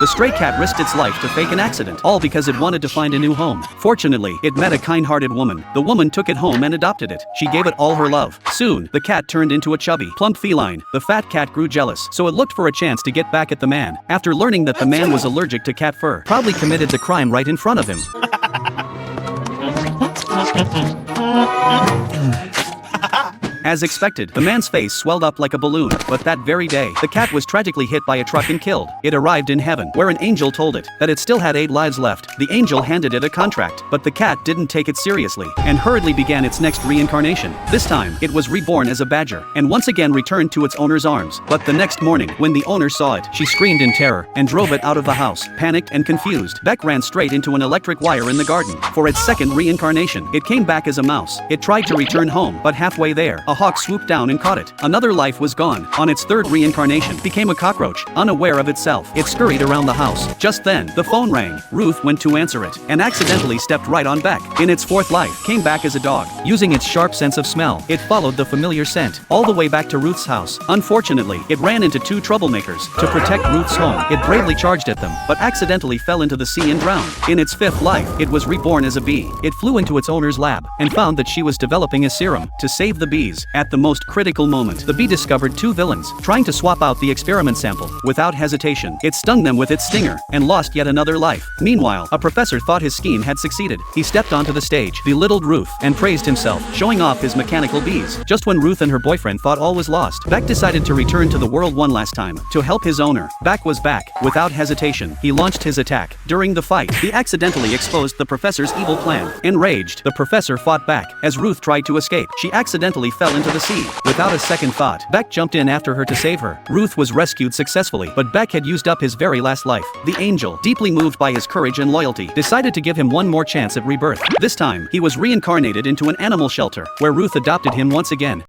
The stray cat risked its life to fake an accident, all because it wanted to find a new home. Fortunately, it met a kind-hearted woman. The woman took it home and adopted it. She gave it all her love. Soon, the cat turned into a chubby, plump feline. The fat cat grew jealous, so it looked for a chance to get back at the man. After learning that the man was allergic to cat fur, proudly committed the crime right in front of him. As expected, the man's face swelled up like a balloon, but that very day, the cat was tragically hit by a truck and killed. It arrived in heaven, where an angel told it that it still had 8 lives left. The angel handed it a contract, but the cat didn't take it seriously, and hurriedly began its next reincarnation. This time, it was reborn as a badger, and once again returned to its owner's arms. But the next morning, when the owner saw it, she screamed in terror, and drove it out of the house. Panicked and confused, Beck ran straight into an electric wire in the garden. For its second reincarnation, it came back as a mouse. It tried to return home, but halfway there, a hawk swooped down and caught it. Another life was gone. On its third reincarnation, became a cockroach, unaware of itself. It scurried around the house. Just then, the phone rang. Ruth went to answer it, and accidentally stepped right on Beck. In its fourth life, came back as a dog. Using its sharp sense of smell, it followed the familiar scent, all the way back to Ruth's house. Unfortunately, it ran into 2 troublemakers. To protect Ruth's home, it bravely charged at them, but accidentally fell into the sea and drowned. In its 5th life, it was reborn as a bee. It flew into its owner's lab, and found that she was developing a serum to save the bees. At the most critical moment, the bee discovered 2 villains, trying to swap out the experiment sample. Without hesitation, it stung them with its stinger, and lost yet another life. Meanwhile, a professor thought his scheme had succeeded. He stepped onto the stage, belittled Ruth, and praised himself, showing off his mechanical bees. Just when Ruth and her boyfriend thought all was lost, Beck decided to return to the world one last time, to help his owner. Beck was back. Without hesitation, he launched his attack. During the fight, he accidentally exposed the professor's evil plan. Enraged, the professor fought back. As Ruth tried to escape, she accidentally fell into the sea. Without a second thought, Beck jumped in after her to save her. Ruth was rescued successfully, but Beck had used up his very last life. The angel, deeply moved by his courage and loyalty, decided to give him one more chance at rebirth. This time, he was reincarnated into an animal shelter, where Ruth adopted him once again.